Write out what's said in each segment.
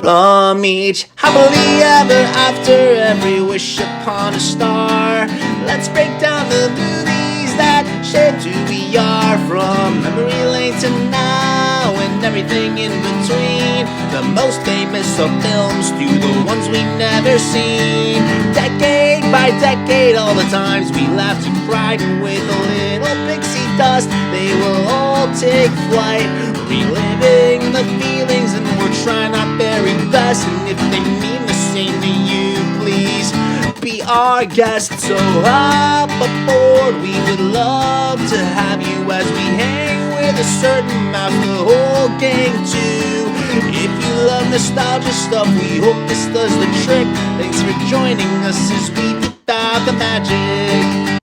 From each happily ever after, every wish upon a star. Let's break down the movies that shaped who we are. From memory lane to now and everything in between. The most famous of films to the ones we've never seen. Decade by decade, all the times we laughed and cried. And with a little pixie dust, they will all take flight. Reliving the feelings, and we're trying our very best. And if they mean the same to you, please be our guest. So hop aboard, we would love to have you as we hang with a certain mouth, the whole gang too. If you love nostalgia stuff, we hope this does the trick. Thanks for joining us as we deep dive the magic.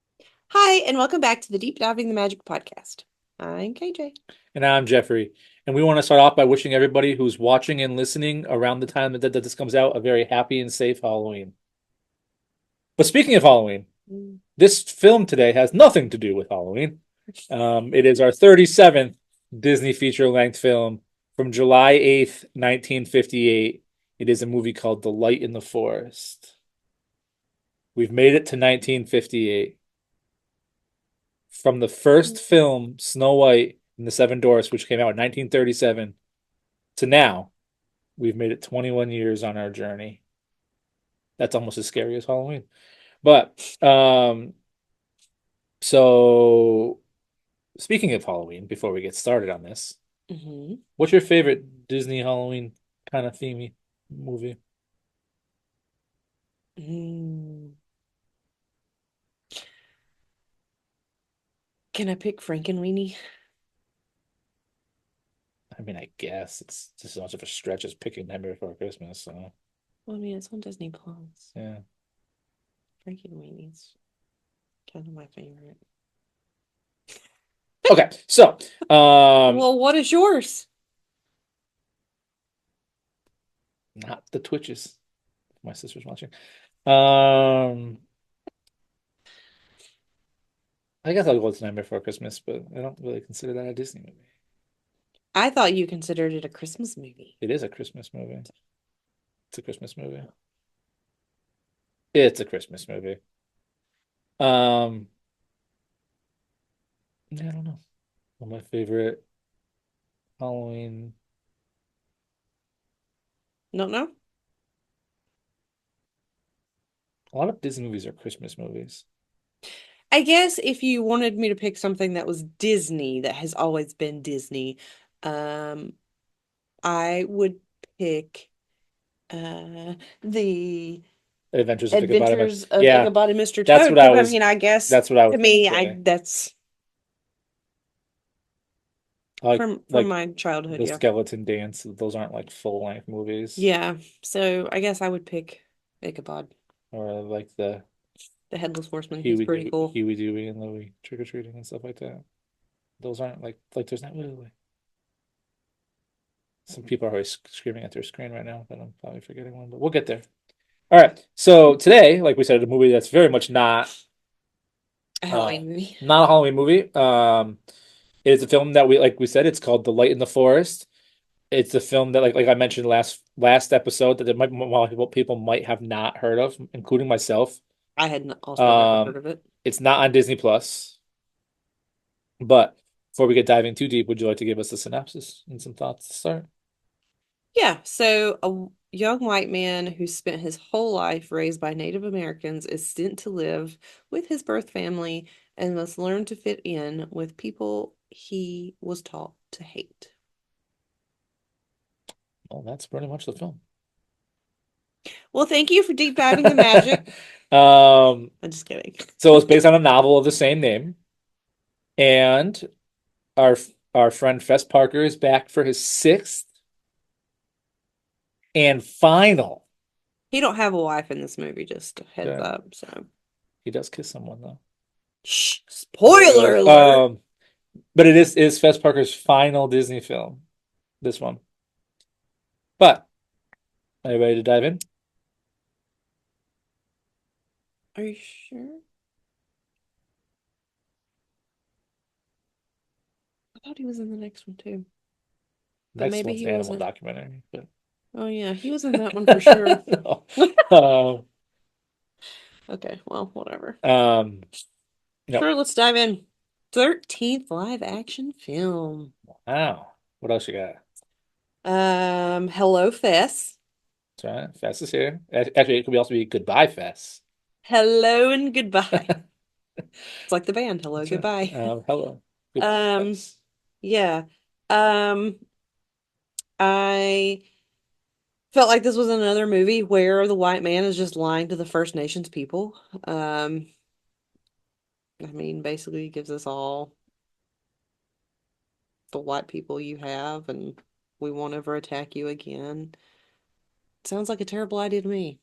Hi, and welcome back to the Deep Diving the Magic podcast. I'm KJ. And I'm Jeffrey. And we want to start off by wishing everybody who's watching and listening around the time that this comes out a very happy and safe Halloween. But speaking of Halloween, this film today has nothing to do with Halloween. It is our 37th Disney feature-length film from July 8th, 1958. It is a movie called The Light in the Forest. We've made it to 1958. From the first film, Snow White and the Seven Dwarfs, which came out in 1937, to now, we've made it 21 years on our journey. That's almost as scary as Halloween. But, so, speaking of Halloween, before we get started on this, what's your favorite Disney Halloween kind of themey movie? Can I pick Frankenweenie? I mean, I guess it's just as much of a stretch as picking Nightmare Before Christmas. So, Well, I mean, it's on Disney Plus. yeah. Frankenweenie's kind of my favorite. Okay, so, Well, what is yours? not the Twitches. My sister's watching. I guess I'll go with Nightmare Before Christmas, but I don't really consider that a Disney movie. I thought you considered it a Christmas movie. It is a Christmas movie. It's a Christmas movie. It's a Christmas movie. Yeah, I don't know. One of my favorite Halloween. No? A lot of Disney movies are Christmas movies. I guess if you wanted me to pick something that was Disney, that has always been Disney, I would pick the Adventures of Adventures of Yeah, Ichabod and Mr. Toad. that's what I was. I mean, I guess That's what I was to me, saying. that's Like from like my childhood, the yeah. Skeleton Dance. Those aren't like full-length movies. Yeah, so I guess I would pick Ichabod. Or like the The Headless Horseman. He's pretty cool. Huey, Dewey, and Louie trick-or-treating and stuff like that. Those aren't like there's not really like some people are always screaming at their screen right now, but I'm probably forgetting one, but we'll get there. All right. So today, like we said, a movie that's very much not A Halloween movie. not a Halloween movie. It is a film that we said, it's called The Light in the Forest. It's a film that like I mentioned last episode that there might people might have not heard of, including myself. I had also never heard of it. It's not on Disney Plus. But before we get diving too deep, would you like to give us a synopsis and some thoughts to start? Yeah, so a young white man who spent his whole life raised by Native Americans is sent to live with his birth family and must learn to fit in with people he was taught to hate. Well, that's pretty much the film. Well, thank you for deep diving the magic. I'm just kidding. So it's based on a novel of the same name. And our friend Fess Parker is back for his sixth and final. He don't have a wife in this movie, just a heads up. So he does kiss someone though. Shh, spoiler alert. But it is Fess Parker's final Disney film. This one. But are you ready to dive in? Are you sure? I thought he was in the next one too. But Next maybe one's he animal wasn't. documentary. But Oh yeah, he was in that one for sure. No. Um, Okay, well, whatever. um, no. Sure, let's dive in. 13th live action film. Wow. What else you got? Hello Fess. That's right. Fest is here. Actually, it could also be Goodbye Fest. Hello and goodbye. It's like the band, Hello That's right. Goodbye. Hello. Goodbye Um, Fest. yeah. Um, I felt like this was another movie where the white man is just lying to the First Nations people. Um, I mean, basically he gives us all the white people you have and we won't ever attack you again. Sounds like a terrible idea to me.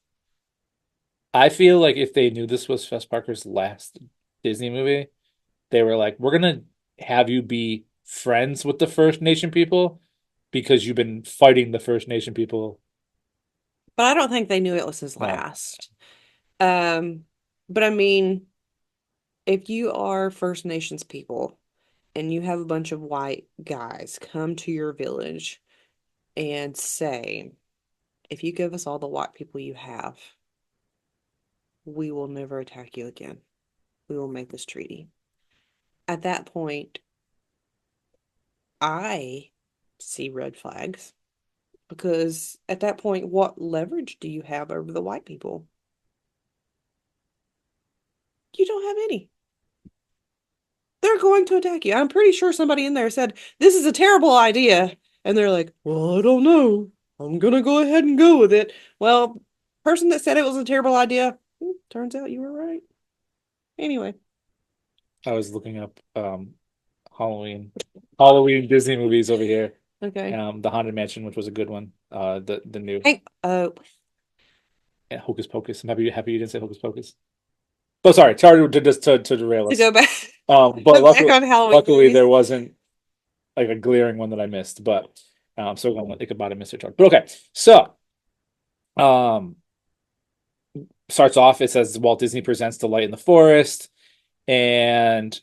I feel like if they knew this was Fess Parker's last Disney movie, they were like, we're gonna have you be friends with the First Nation people because you've been fighting the First Nation people. But I don't think they knew it was his No. last. Um, but I mean, if you are First Nations people and you have a bunch of white guys come to your village and say, if you give us all the white people you have, we will never attack you again. We will make this treaty. At that point, I see red flags because at that point, what leverage do you have over the white people? You don't have any. They're going to attack you. I'm pretty sure somebody in there said, this is a terrible idea. And they're like, well, I don't know. I'm gonna go ahead and go with it. Well, person that said it was a terrible idea, turns out you were right. Anyway, I was looking up Halloween Disney movies over here. okay. The Haunted Mansion, which was a good one. The new Hey, Hocus Pocus. I'm happy you didn't say Hocus Pocus. But sorry, sorry to just to derail to us. go back, But go back on Halloween luckily there movies. wasn't like a glaring one that I missed. But I'm still going to think about it, Mr. Charles. But okay, so um, starts off. It says Walt Disney presents The Light in the Forest, and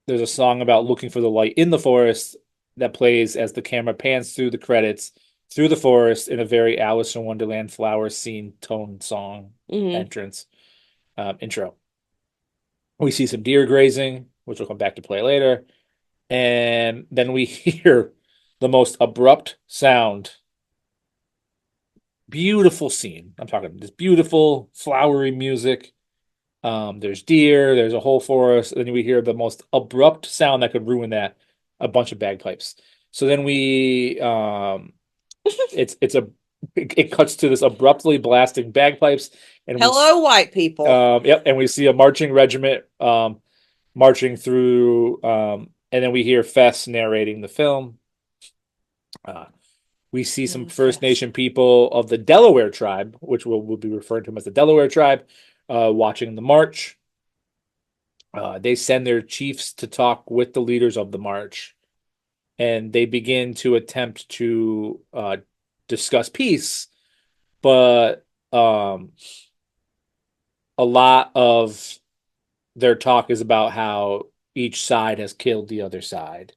there's a song about looking for the light in the forest that plays as the camera pans through the credits through the forest in a very Alice in Wonderland flower scene tone song Hmm. entrance intro. We see some deer grazing, which will come back to play later, and then we hear the most abrupt sound. Beautiful scene. I'm talking this beautiful flowery music. There's deer, there's a whole forest, and then we hear the most abrupt sound that could ruin that, a bunch of bagpipes. So then we it cuts to this abruptly blasting bagpipes, and Hello, white people. yep, and we see a marching regiment marching through, and then we hear Fess narrating the film. Uh, we see some First Fest. Nation people of the Delaware tribe, which we'll be referring to them as the Delaware tribe, watching the march. They send their chiefs to talk with the leaders of the march, and they begin to attempt to discuss peace, but a lot of their talk is about how each side has killed the other side.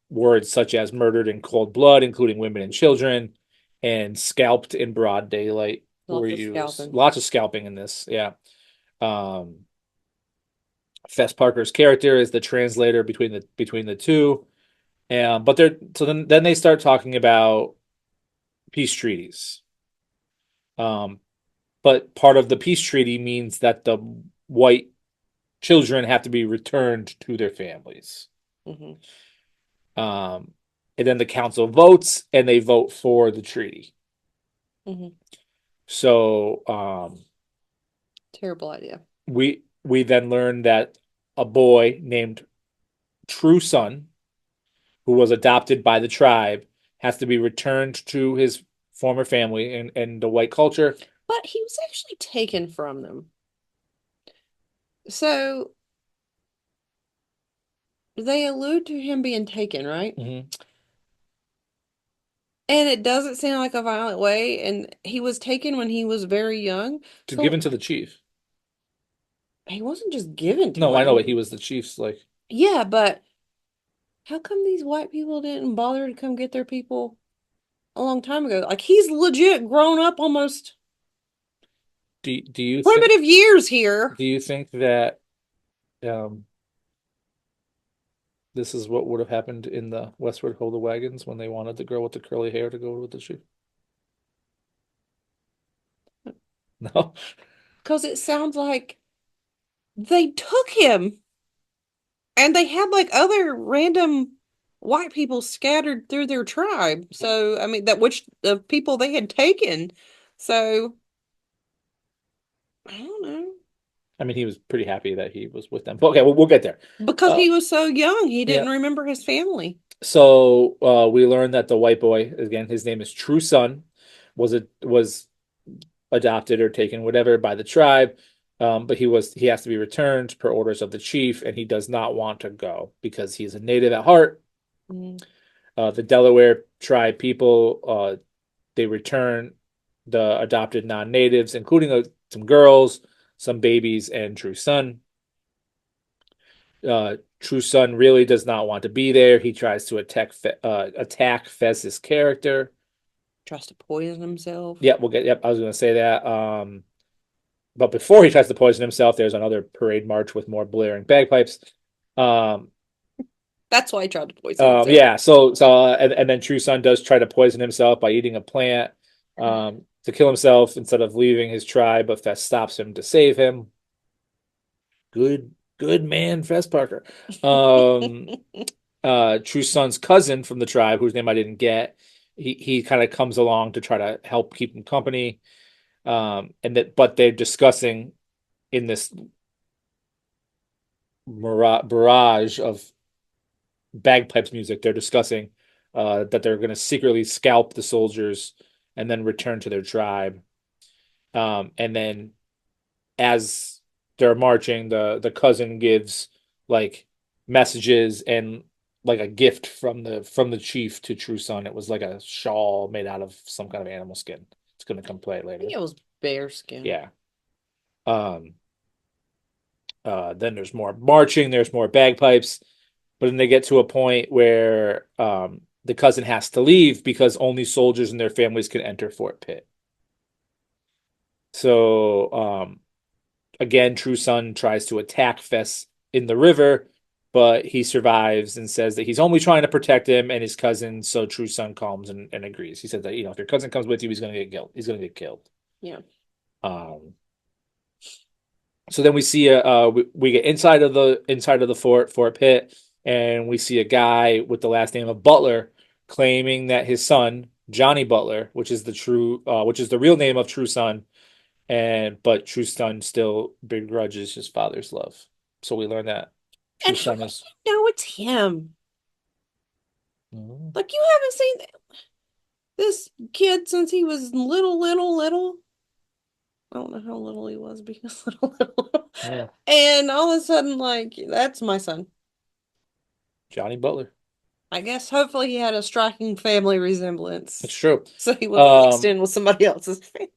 Words such as murdered in cold blood, including women and children, and scalped in broad daylight were Lots of used. scalping. Lots of scalping in this, yeah. Um, Fess Parker's character is the translator between the two. But they're so then they start talking about peace treaties. Um, but part of the peace treaty means that the white children have to be returned to their families. Hmm. Um, and then the council votes and they vote for the treaty. Hmm. So Terrible idea. we then learn that a boy named True Son, who was adopted by the tribe, has to be returned to his former family and the white culture. But he was actually taken from them. So they allude to him being taken, right? Mhm. And it doesn't seem like a violent way. And he was taken when he was very young. To give in So to the chief. he wasn't just given to No, I know, but he him. was the chief's like. Yeah, but how come these white people didn't bother to come get their people? a long time ago. Like he's legit grown up almost Do you think primitive years here. that um this is what would have happened in the Westward Ho! The Wagons when they wanted the girl with the curly hair to go with the chief? No. Because it sounds like they took him and they had like other random white people scattered through their tribe. So, I mean, that which the people they had taken. So, I don't know. I mean, he was pretty happy that he was with them. But okay, we'll get there. Because Uh, he was so young, he yeah. didn't remember his family. So we learned that the white boy, again, his name is True Son, was adopted or taken, whatever, by the tribe. But he has to be returned per orders of the chief, and he does not want to go because he's a native at heart. Mm. The Delaware tribe people, they return the adopted non-natives, including some girls, some babies, and True Son. True Son really does not want to be there. He tries to attack Fez's character. Tries to poison himself. Yep, Yep, I was going to say that. But before he tries to poison himself, there's another parade march with more blaring bagpipes. That's why he tried to poison himself. Yeah. And then True Son does try to poison himself by eating a plant to kill himself instead of leaving his tribe, but Fez stops him to save him. Good man, Fez Parker. True Son's cousin from the tribe, whose name I didn't get, he kind of comes along to try to help keep him company. But they're discussing in this barrage of bagpipes music, they're discussing that they're going to secretly scalp the soldiers and then return to their tribe. And then as they're marching, the cousin gives like messages and like a gift from the chief to True Son. It was like a shawl made out of some kind of animal skin. It's going to come play I later. think it was bear skin. Yeah. Then there's more marching, there's more bagpipes, but then they get to a point where the cousin has to leave because only soldiers and their families can enter Fort Pitt. So again, True Son tries to attack Fess in the river, but he survives and says that he's only trying to protect him and his cousin. So True Son calms and agrees. He said that, if your cousin comes with you, he's going to get killed. He's going to get killed. Yeah. So then we see we get inside of the Fort Pitt, and we see a guy with the last name of Butler claiming that his son Johnny Butler, which is the real name of True Son, but True Son still begrudges his father's love. So we learn that True And how Son do is. you know it's him? Mhm. Like you haven't seen this kid since he was little. I don't know how little he was because little. Yeah. And all of a sudden, like, that's my son. Johnny Butler. I guess hopefully he had a striking family resemblance. It's true. So he was mixed in with somebody else's family.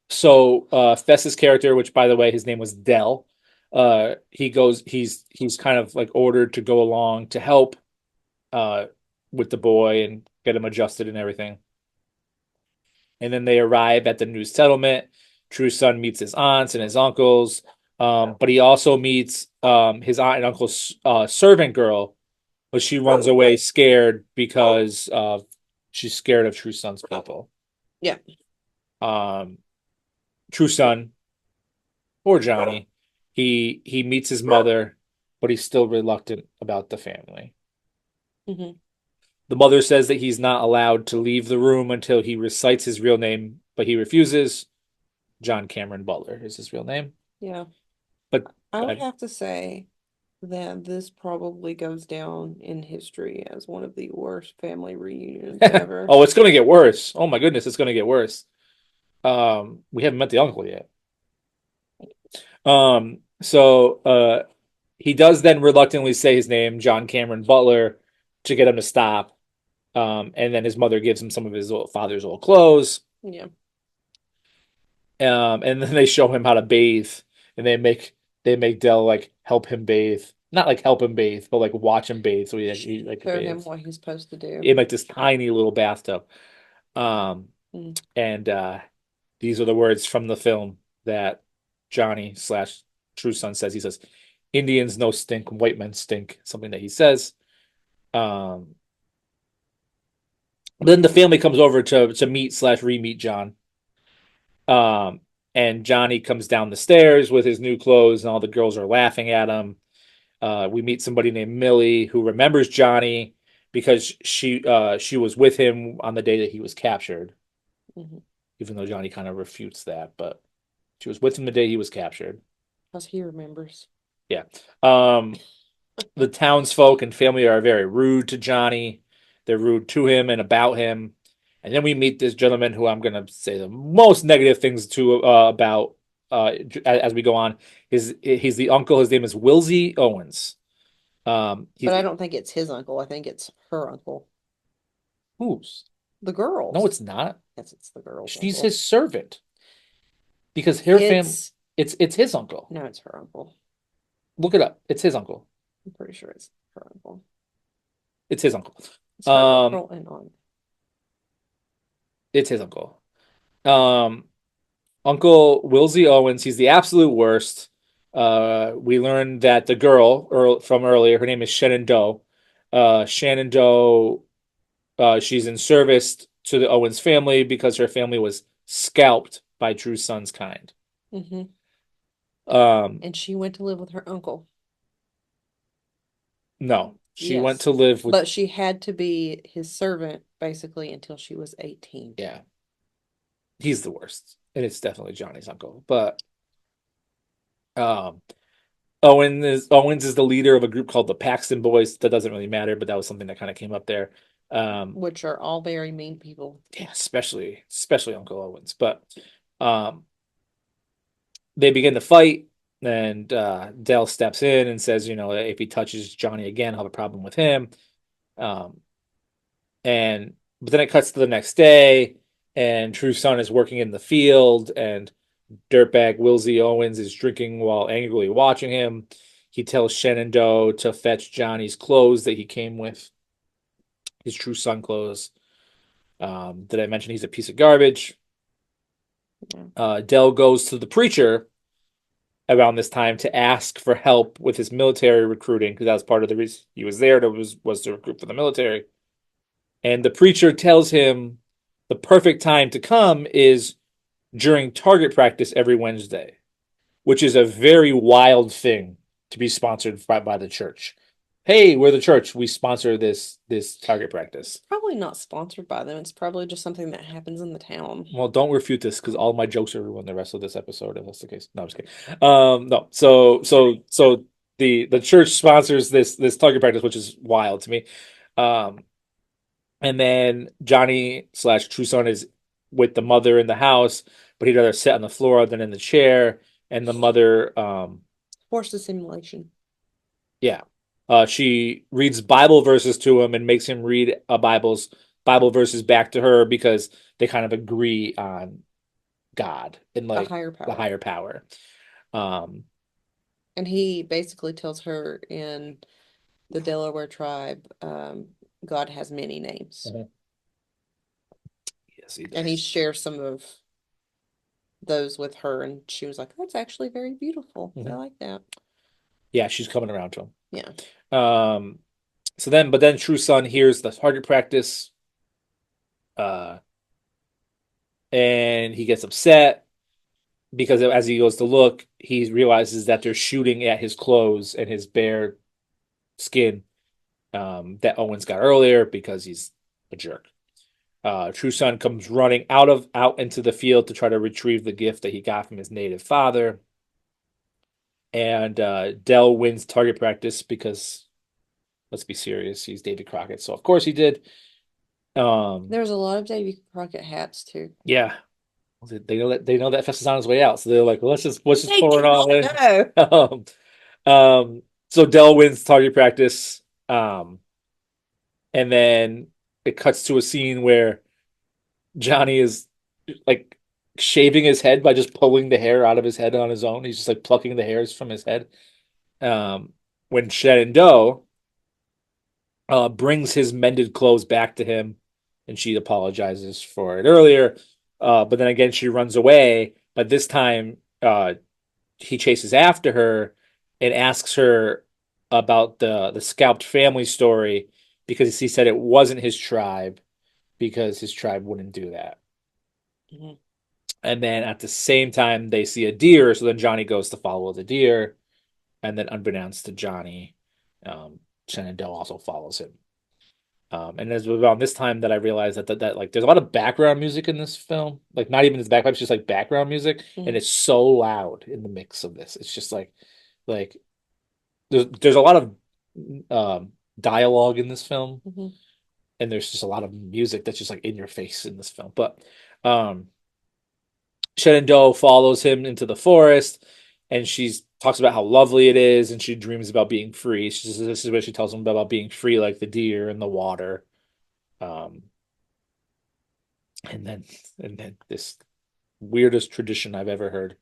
So Fess's character, which by the way his name was Dell, he's kind of like ordered to go along to help with the boy and get him adjusted and everything. And then they arrive at the new settlement. True Son meets his aunts and his uncles, but he also meets his aunt and uncle's servant girl, but she runs away scared because she's scared of True Son's people. Yeah. True Son, or Johnny, he meets his mother, but he's still reluctant about the family. Mm-hmm. The mother says that he's not allowed to leave the room until he recites his real name, but he refuses. John Cameron Butler is his real name. Yeah. But I would have to say that this probably goes down in history as one of the worst family reunions ever. Oh, it's going to get worse. Oh my goodness, it's going to get worse. We haven't met the uncle yet. So he does then reluctantly say his name, John Cameron Butler, to get him to stop. And then his mother gives him some of his father's old clothes. Yeah. And then they show him how to bathe, and they make Dell like help him bathe, not like help him bathe, but like watch him bathe. So he like Show bathe him what he's supposed to do. in like this tiny little bathtub. Mm. And these are the words from the film that Johnny slash True Son says. He says, "Indians no stink, white men stink." Something that he says. Um, then the family comes over to meet slash re-meet John. Um, and Johnny comes down the stairs with his new clothes, and all the girls are laughing at him. We meet somebody named Millie who remembers Johnny because she was with him on the day that he was captured, Mhm. even though Johnny kind of refutes that, but she was with him the day he was captured. Because he remembers. Yeah. The townsfolk and family are very rude to Johnny. They're rude to him and about him. And then we meet this gentleman who I'm going to say the most negative things to about as we go on. He's the uncle. His name is Wilsey Owens. He's But I don't think it's his uncle. I think it's her uncle. whose? The No, girls. it's not. Yes, it's the girls' She's uncle. his servant because her family. It's It's his uncle. no, it's her uncle. Look it up. It's his uncle. I'm pretty sure it's her uncle. It's his uncle. It's her Um, uncle and aunt. it's his uncle. Um, Uncle Wilsey Owens, he's the absolute worst. We learned that the girl from earlier, her name is Shannon Doe. Shannon Doe, she's in service to the Owens family because her family was scalped by True Son's kind. Hmm. Um, And she went to live with her uncle. no, she went Yes. to live with, But she had to be his servant basically until she was 18. yeah, he's the worst. And it's definitely Johnny's uncle. But um, Owens is the leader of a group called the Paxton Boys. That doesn't really matter, but that was something that kind of came up there. Which are all very mean people. Yeah, especially Uncle Owens. But um, they begin to fight, and Dell steps in and says, if he touches Johnny again, I'll have a problem with him. Um, and but then it cuts to the next day, and True Son is working in the field, and dirtbag Wilsey Owens is drinking while angrily watching him. He tells Shenandoah to fetch Johnny's clothes that he came with, his True Son clothes. Did I mention he's a piece of garbage? Yeah. Dell goes to the preacher around this time to ask for help with his military recruiting because that was part of the reason he was there was to recruit for the military. And the preacher tells him the perfect time to come is during target practice every Wednesday, which is a very wild thing to be sponsored by the church. Hey, we're the church. We sponsor this target practice. Probably not sponsored by them. It's probably just something that happens in the town. Well, don't refute this because all my jokes are ruined the rest of this episode if that's the case. No, I'm just kidding. No. So the church sponsors this target practice, which is wild to me. And then Johnny slash True Son is with the mother in the house, but he'd rather sit on the floor than in the chair. And the mother, Forced assimilation. yeah, she reads Bible verses to him and makes him read Bible verses back to her because they kind of agree on God and A like higher the power. higher power. And he basically tells her in the Delaware tribe, God has many names. Yes, he And he does. shares some of those with her, and she was like, "That's actually very beautiful. I Mhm. like that." Yeah, she's coming around to him. Yeah. But then True Son hears the target practice, uh, and he gets upset because as he goes to look, he realizes that they're shooting at his clothes and his bare skin, that Owens got earlier because he's a jerk. True Son comes running out into the field to try to retrieve the gift that he got from his native father. And Dell wins target practice because, let's be serious, he's David Crockett, so of course he did. There's a lot of Davy Crockett hats too. Yeah, they know that Fest is on his way out, so they're like, well, let's just They pour it do all in. not know. So Dell wins target practice, and then it cuts to a scene where Johnny is like shaving his head by just pulling the hair out of his head on his own. He's just like plucking the hairs from his head. When Shenandoah brings his mended clothes back to him and she apologizes for it earlier. But then again, she runs away. But this time, he chases after her and asks her about the scalped family story because he said it wasn't his tribe because his tribe wouldn't do that. Mhm. And then at the same time, they see a deer, so then Johnny goes to follow the deer, and then unbeknownst to Johnny, Shenandoah also follows him. And it was around this time that I realized that like there's a lot of background music in this film, like not even his background, it's just like background music, and it's so loud in the mix of this. It's just like there's a lot of dialogue in this film, Mhm. and there's just a lot of music that's just like in your face in this film. But um, Shenandoah follows him into the forest, and she talks about how lovely it is, and she dreams about being free. This is what she tells him about being free, like the deer in the water. Um, and then this weirdest tradition I've ever heard.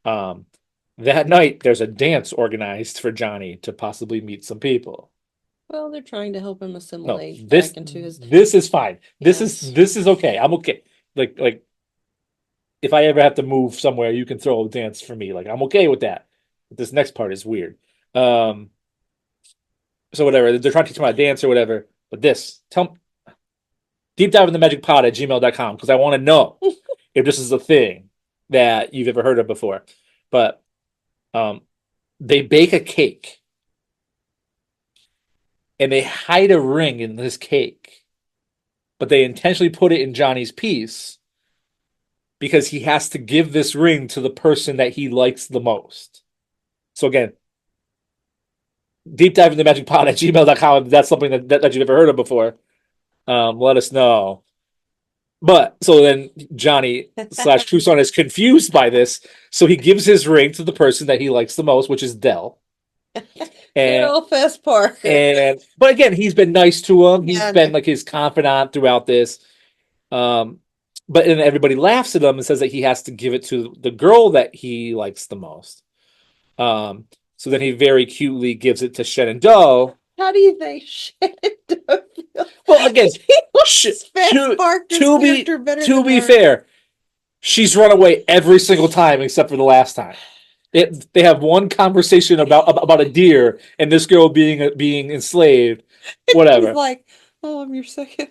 Um, that night, there's a dance organized for Johnny to possibly meet some people. Well, they're trying to help him No, assimilate this back into his. this is fine. This Yes. is this is okay. I'm okay. Like if I ever have to move somewhere, you can throw a dance for me. Like I'm okay with that. But this next part is weird. Um, so whatever. They're trying to teach him how to dance or whatever. But this, deep dive in the magic pod at gmail.com because I want to know if this is a thing that you've ever heard of before. But um, they bake a cake and they hide a ring in this cake, but they intentionally put it in Johnny's piece because he has to give this ring to the person that he likes the most. So again, deep dive in the magic pod at gmail.com if that's something that you've ever heard of before. Let us know. But so then Johnny slash Tucson is confused by this, so he gives his ring to the person that he likes the most, which is Dell. Good And old Fess Parker. but again, he's been nice to him. He's Yeah, been like his confidant throughout this. Um, but then everybody laughs at him and says that he has to give it to the girl that he likes the most. So then he very cutely gives it to Shenandoah. How do you think Shenandoah feels? Well, again, He sh- likes Fess to Parker's to be character better to than be her. fair, she's run away every single time except for the last time. They have one conversation about a deer and this girl being enslaved, whatever. He's like, oh, I'm your second.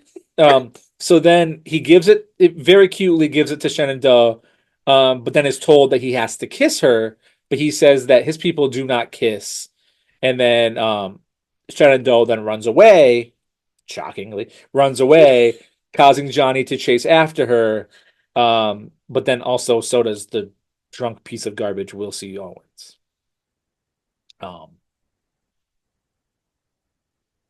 So then he gives it very cutely gives it to Shenandoah, but then is told that he has to kiss her, but he says that his people do not kiss, and then Shenandoah then runs away, shockingly runs away, causing Johnny to chase after her, but then also so does the drunk piece of garbage Will C. Owens.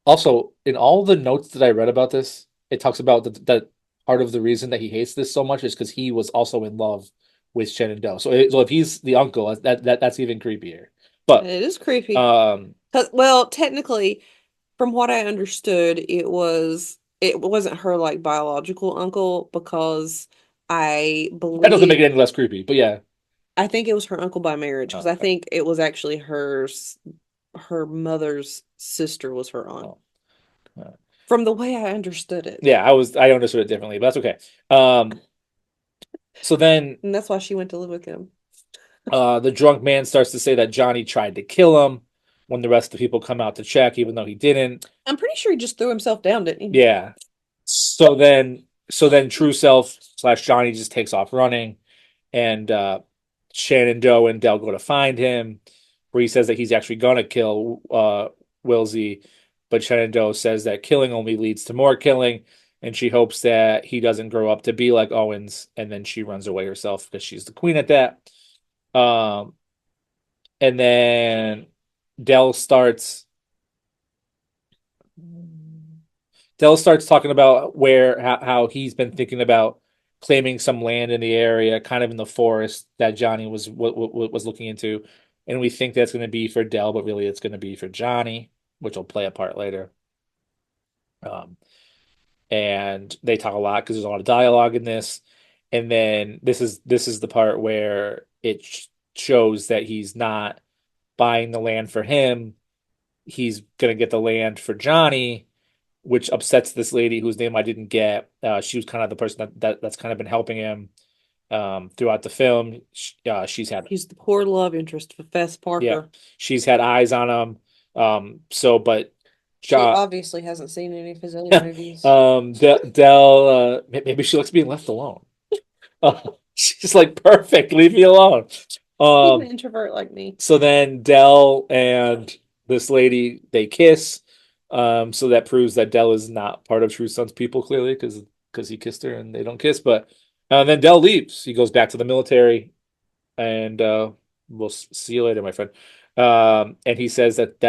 Also, in all the notes that I read about this, it talks about that part of the reason that he hates this so much is because he was also in love with Shenandoah. So if he's the uncle, that's even creepier. But It is creepy. 'Cause, well, technically, from what I understood, it wasn't her like biological uncle because I that doesn't make it believe any less creepy. But yeah, I think it was her uncle by marriage because I okay. think it was actually her mother's sister was her aunt. Oh. From the way I understood it. Yeah, I understood it differently, but that's okay. So then And that's why she went to live with him. the drunk man starts to say that Johnny tried to kill him when the rest of the people come out to check, even though he didn't. I'm pretty sure he just threw himself down, didn't he? Yeah. So then True Self slash Johnny just takes off running, and Shenandoah and Dell go to find him, where he says that he's actually gonna kill Wilsey, but Shenandoah says that killing only leads to more killing, and she hopes that he doesn't grow up to be like Owens, and then she runs away herself because she's the queen at that. Um, and then Dell starts Dell starts talking about how he's been thinking about claiming some land in the area, kind of in the forest that Johnny was looking into, and we think that's going to be for Dell, but really it's going to be for Johnny, which will play a part later. Um, and they talk a lot because there's a lot of dialogue in this, and then this is the part where it shows that he's not buying the land for him. He's going to get the land for Johnny, which upsets this lady whose name I didn't get. She was kind of the person that's kind of been helping him throughout the film. She's had He's the poor love interest for Fess Parker. she's had eyes on him. But She Ja- obviously hasn't seen any of his other movies. Dell, maybe she likes being left alone. She's like, perfect, leave me alone. He's Um, an introvert like me. so then Dell and this lady, they kiss. So that proves that Dell is not part of True Son's people, clearly, because he kissed her and they don't kiss. But then Dell leaves. He goes back to the military, and we'll see you later, my friend. And he says that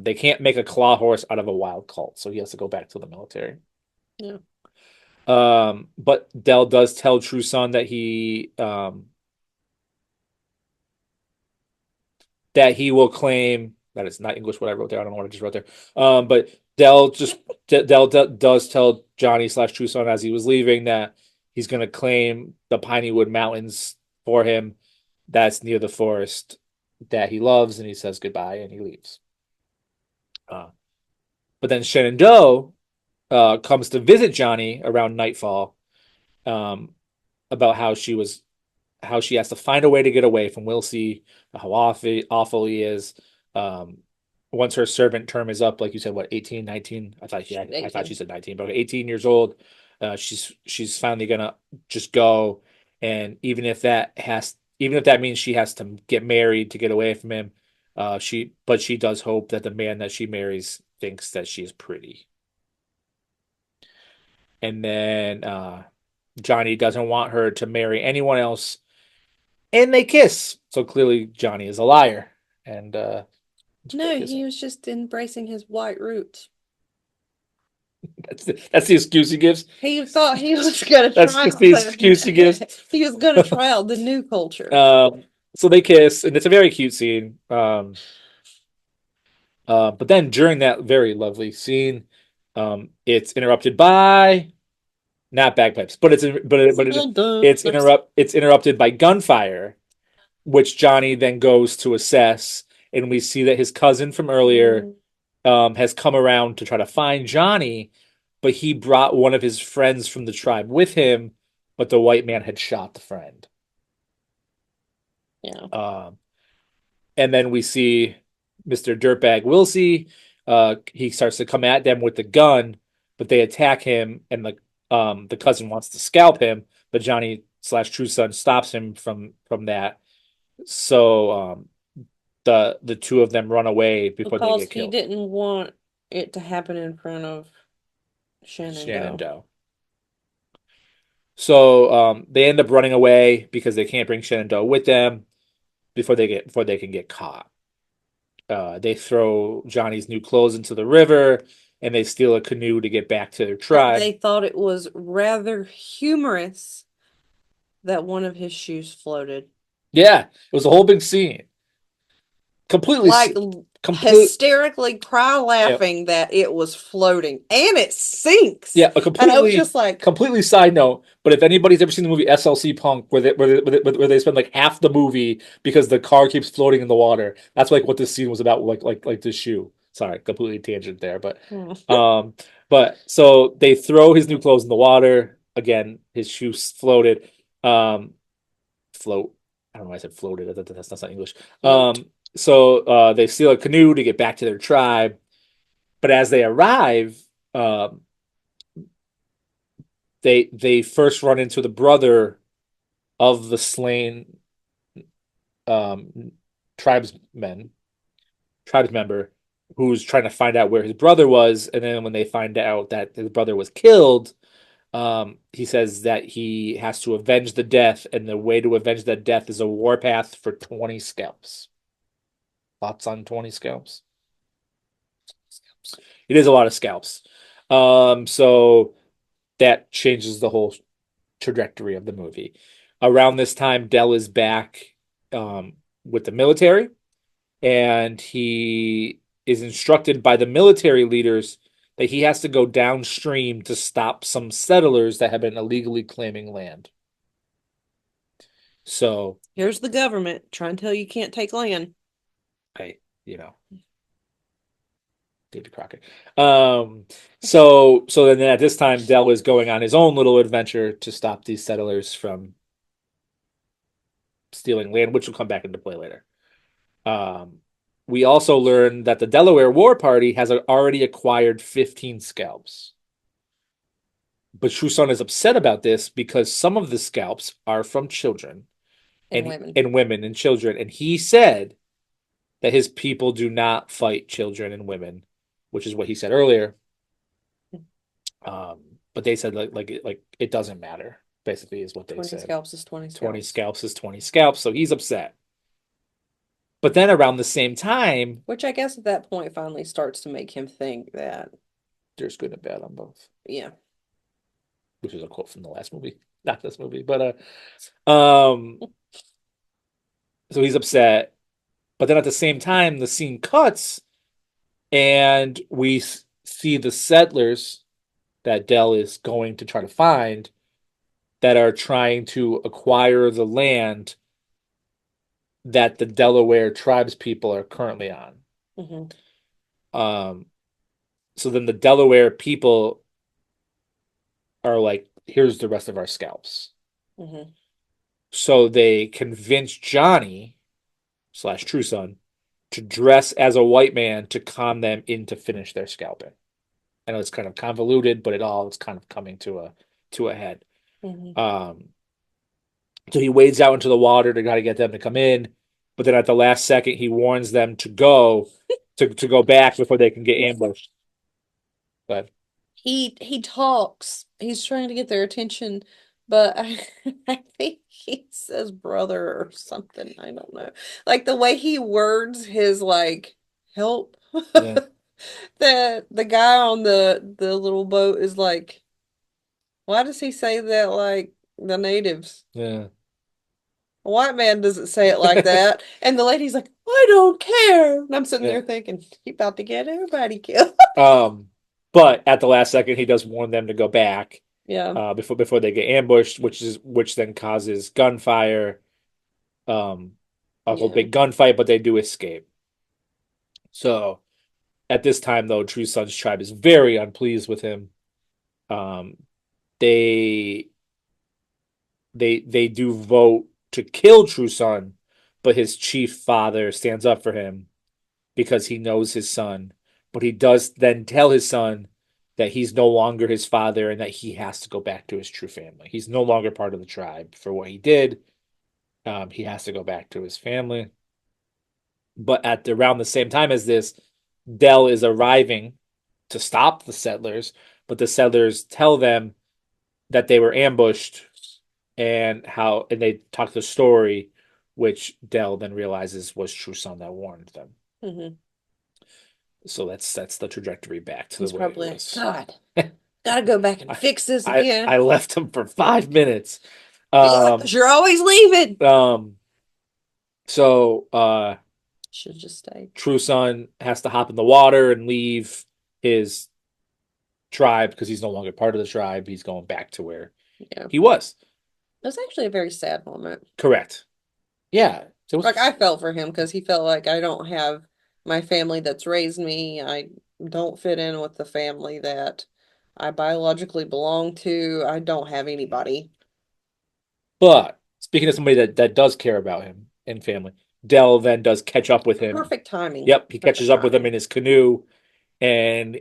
they can't make a claw horse out of a wild cult, so he has to go back to the military. Yeah. But Dell does tell True Son that he will claim that it's not English what I wrote there. I don't know what I just wrote there. But Dell does tell Johnny slash True Son as he was leaving that he's going to claim the Pineywood Mountains for him. That's near the forest that he loves, and he says goodbye and he leaves. But then Shenandoah comes to visit Johnny around nightfall, about how she has to find a way to get away from Wilsey, how awful he is. Once her servant term is up, like you said, what, 18, 19? I thought she said 19, but 18 years old. She's finally gonna just go, and even if that means she has to get married to get away from him, she does hope that the man that she marries thinks that she is pretty. And then Johnny doesn't want her to marry anyone else, and they kiss. So clearly Johnny is a liar. And No, he was just embracing his white roots. that's the excuse he gives. He thought he was gonna That's try just the excuse he gives. He was gonna try out the new culture. So they kiss, and it's a very cute scene. But then during that very lovely scene, it's interrupted by not bagpipes, but it's interrupted by gunfire, which Johnny then goes to assess, and we see that his cousin from earlier has come around to try to find Johnny, but he brought one of his friends from the tribe with him, but the white man had shot the friend. Yeah. And then we see Mr. Dirtbag Wilsey. He starts to come at them with the gun, but they attack him, and the cousin wants to scalp him, but Johnny slash True Son stops him from that. So the two of them run away before they Because get he killed. didn't want it to happen in front of Shenandoah. So they end up running away because they can't bring Shenandoah with them before they can get caught. They throw Johnny's new clothes into the river, and they steal a canoe to get back to their tribe. They thought it was rather humorous that one of his shoes floated. Yeah, it was a whole big scene. Completely Hysterically cry laughing that it was floating, and it sinks. Yeah, and I was just like, completely side note. But if anybody's ever seen the movie SLC Punk, where they spend like half the movie because the car keeps floating in the water, that's like what this scene was about. Like this shoe. Sorry, completely tangent there, but but so they throw his new clothes in the water again. His shoes floated. Float. I don't know why I said floated. That's not English. So they steal a canoe to get back to their tribe, but as they arrive, they first run into the brother of the slain tribes member, who's trying to find out where his brother was, and then when they find out that his brother was killed, he says that he has to avenge the death, and the way to avenge that death is a warpath for 20 scalps. Thoughts on 20 scalps? It is a lot of scalps. So that changes the whole trajectory of the movie. Around this time, Dell is back with the military, and he is instructed by the military leaders that he has to go downstream to stop some settlers that have been illegally claiming land. So here's the government trying to tell you can't take land. I, Davy Crockett. So then at this time, Dell is going on his own little adventure to stop these settlers from stealing land, which will come back into play later. We also learn that the Delaware War Party has already acquired 15 scalps. But Truson is upset about this because some of the scalps are from children And women. and women and children. And he said that his people do not fight children and women, which is what he said earlier. But they said like it doesn't matter, basically, is what they 20 said. scalps is 20 20 scalps. scalps is 20 scalps, so he's upset. But then around the same time, Which I guess at that point finally starts to make him think that, there's good and bad on both, yeah. which is a quote from the last movie, not this movie, but so he's upset. But then at the same time, the scene cuts, and we see the settlers that Dell is going to try to find that are trying to acquire the land that the Delaware tribes people are currently on. Mm-hmm. So then the Delaware people are like, here's the rest of our scalps. Mm-hmm. So they convince Johnny / Truson to dress as a white man to con them in to finish their scalping. I know it's kind of convoluted, but it's kind of coming to a head. Mm-hmm. So he wades out into the water to try to get them to come in, but then at the last second he warns them to go to go back before they can get ambushed. But He talks. He's trying to get their attention, but I think he says brother or something. I don't know. Like the way he words his like help. yeah, The guy on the little boat is like, why does he say that like the natives? yeah. A white man doesn't say it like that. And the lady's like, I don't care. And I'm sitting Yeah. there thinking, he about to get everybody killed. But at the last second, he does warn them to go back. Yeah. Before they get ambushed, which then causes gunfire. A whole big gunfight, but they do escape. So at this time, though, True Son's tribe is very unpleased with him. They do vote to kill True Son, but his chief father stands up for him because he knows his son. But he does then tell his son that he's no longer his father and that he has to go back to his true family. He's no longer part of the tribe for what he did. He has to go back to his family. But at around the same time as this, Dell is arriving to stop the settlers, but the settlers tell them that they were ambushed and they talk the story, which Dell then realizes was True Son that warned them. Mm-hmm. So that's the trajectory back to He's the way probably it like, was. God, gotta go back and fix this again. I left him for 5 minutes. You're always leaving. So Should just stay. True Son has to hop in the water and leave his tribe because he's no longer part of the tribe. He's going back to where he was. It was actually a very sad moment. Correct. Yeah. So like I felt for him because he felt like I don't have my family that's raised me. I don't fit in with the family that I biologically belong to. I don't have anybody. But speaking of somebody that does care about him and family, Dell then does catch up with him. Perfect timing. Yep, he catches up with him in his canoe, and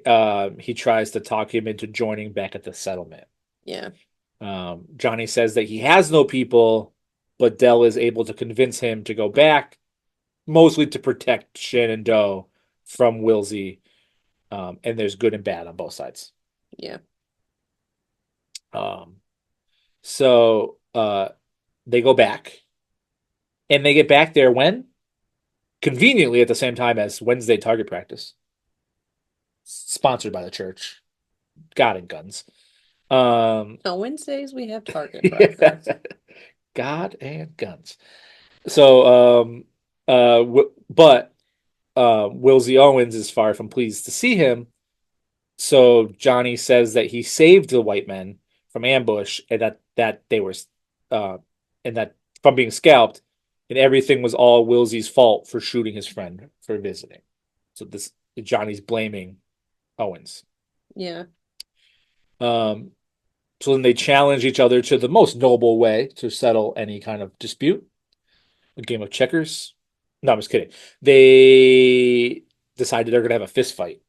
he tries to talk him into joining back at the settlement. Yeah. Johnny says that he has no people, but Dell is able to convince him to go back, mostly to protect Shenandoah from Wilsey. And there's good and bad on both sides. Yeah. So they go back, and they get back there when? Conveniently at the same time as Wednesday target practice. Sponsored by the church. God and guns. On Wednesdays we have target practice. God and guns. So but Wilsey Owens is far from pleased to see him. So Johnny says that he saved the white men from ambush and that they were and that from being scalped, and everything was all Wilsey's fault for shooting his friend for visiting. So this Johnny's blaming Owens. Yeah. So then they challenge each other to the most noble way to settle any kind of dispute, a game of checkers. No, I'm just kidding. They decided they're gonna have a fist fight,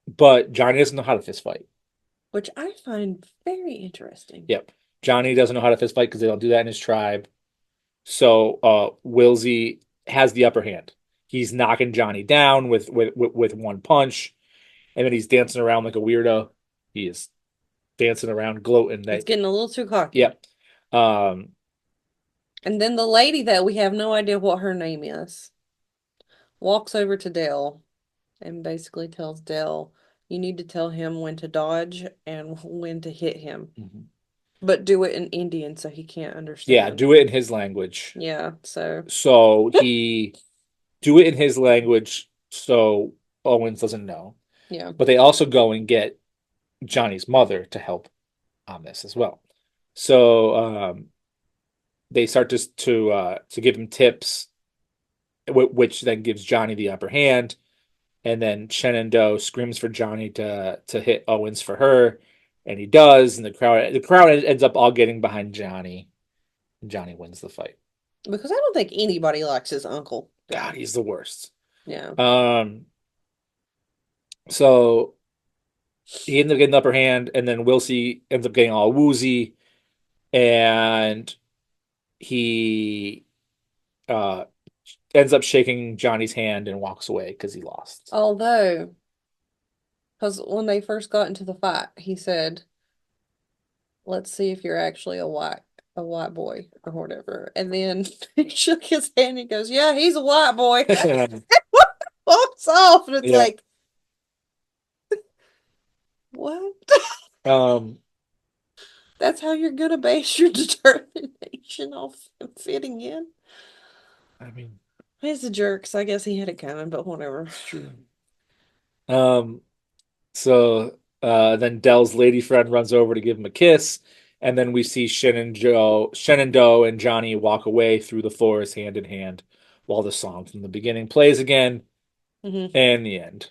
but Johnny doesn't know how to fist fight. Which I find very interesting. Yep, Johnny doesn't know how to fist fight because they don't do that in his tribe. So Wilsey has the upper hand. He's knocking Johnny down with one punch, and then he's dancing around like a weirdo. He is dancing around, gloating It's that. getting a little too cocky. Yep. Um, And then the lady that we have no idea what her name is walks over to Dell and basically tells Dell, you need to tell him when to dodge and when to hit him, but do it in Indian so he can't yeah, understand. do it in his language. Yeah, so So he do it in his language so Owens doesn't know. yeah. But they also go and get Johnny's mother to help on this as well. So they start to give him tips, which then gives Johnny the upper hand. And then Shenandoah screams for Johnny to hit Owens for her, and he does. And the crowd ends up all getting behind Johnny. And Johnny wins the fight. Because I don't think anybody likes his uncle. God, he's the worst. Yeah. So he ends up getting the upper hand, and then Wilsey ends up getting all woozy, and he uh ends up shaking Johnny's hand and walks away because he lost. Although, because when they first got into the fight, he said, let's see if you're actually a white boy or whatever. And then he shook his hand and goes, yeah, he's a white boy. Walks off, and it's Yeah. like, what? Um, That's how you're gonna base your determination off him fitting in? I mean, He's a jerk, so I guess he had it coming, but whatever. true. So then Dell's lady friend runs over to give him a kiss, and then we see Shenandoah and Johnny walk away through the forest hand in hand while the song from the beginning plays again, Mm-hmm. and the end.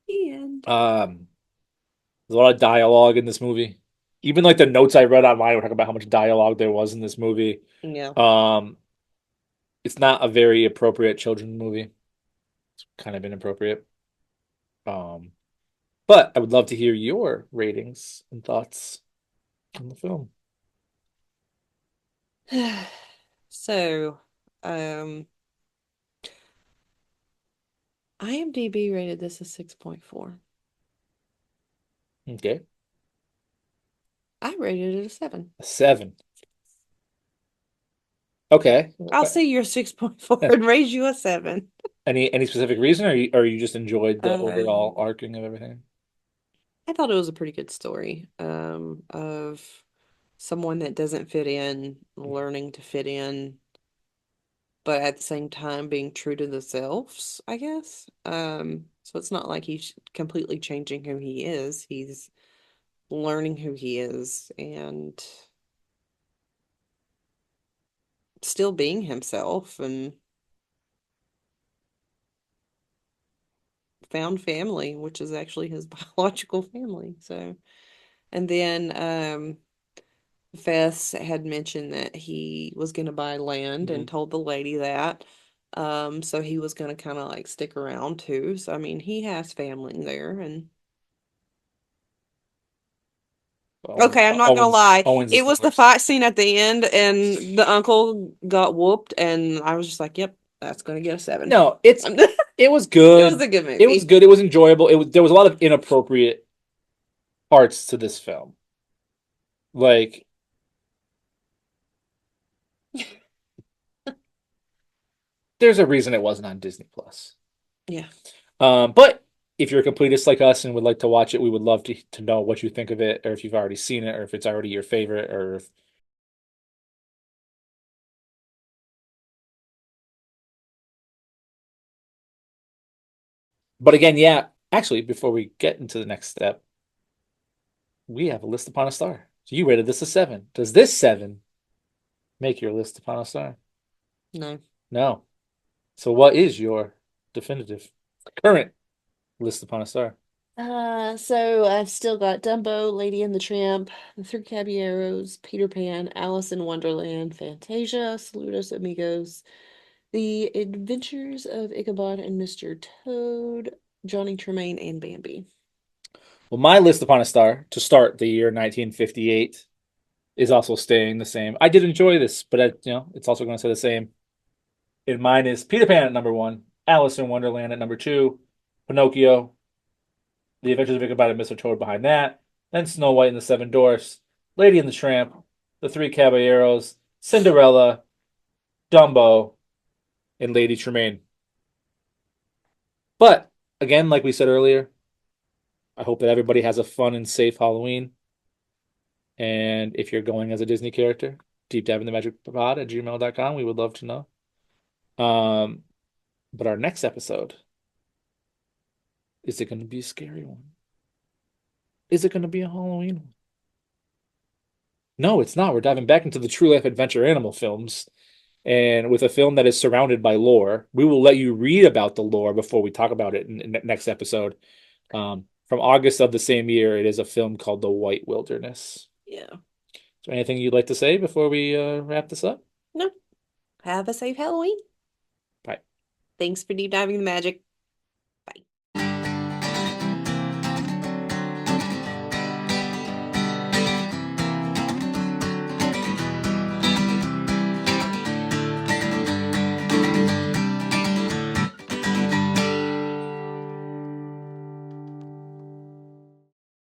The end. There's a lot of dialogue in this movie. Even like the notes I read online were talking about how much dialogue there was in this movie. Yeah. It's not a very appropriate children's movie. It's kind of inappropriate. But I would love to hear your ratings and thoughts on the film. So, IMDb rated this a 6.4. Okay. I rated it a 7. A 7. Okay. I'll see your 6.4 and raise you a 7. Any specific reason, or you just enjoyed the overall Um, arcing of everything? I thought it was a pretty good story, of someone that doesn't fit in, learning to fit in, but at the same time being true to themselves, I guess. So it's not like he's completely changing who he is. He's learning who he is and still being himself, and found family, which is actually his biological family. So, and then Fess had mentioned that he was going to buy land and told the lady that. So he was going to kind of like stick around too. So, I mean, he has family there. And okay, I'm not gonna lie. Owens is It was the worst. fight scene at the end, and the uncle got whooped, and I was just like, "Yep, that's gonna get a 7." No, it was good. It was a good It was movie. good. It was enjoyable. There was a lot of inappropriate parts to this film. Like there's a reason it wasn't on Disney Plus. Yeah. But if you're a completist like us and would like to watch it, we would love to know what you think of it, or if you've already seen it, or if it's already your favorite, or if... But again, yeah, actually, before we get into the next step, we have a list upon a star. So you rated this a 7. Does this 7 make your list upon a star? No. No. So what is your definitive current list upon a star? So I've still got Dumbo, Lady and the Tramp, The Three Caballeros, Peter Pan, Alice in Wonderland, Fantasia, Saludos Amigos, The Adventures of Ichabod and Mr. Toad, Johnny Tremaine, and Bambi. Well, my list upon a star to start the year 1958 is also staying the same. I did enjoy this, but it's also going to stay the same. And mine is Peter Pan at number one, Alice in Wonderland at number two, Pinocchio, The Adventures of Ichabod and Mr. Toad behind that, then Snow White and the Seven Dwarfs, Lady and the Tramp, The Three Caballeros, Cinderella, Dumbo, and Lady Tremaine. But again, like we said earlier, I hope that everybody has a fun and safe Halloween. And if you're going as a Disney character, deep dive in the magic pod at gmail.com. We would love to know. But our next episode, is it going to be a scary one? Is it going to be a Halloween one? No, it's not. We're diving back into the true life adventure animal films. And with a film that is surrounded by lore, we will let you read about the lore before we talk about it in the next episode. From August of the same year, it is a film called The White Wilderness. Yeah. Is there anything you'd like to say before we wrap this up? No. Have a safe Halloween. Bye. Thanks for deep diving the magic.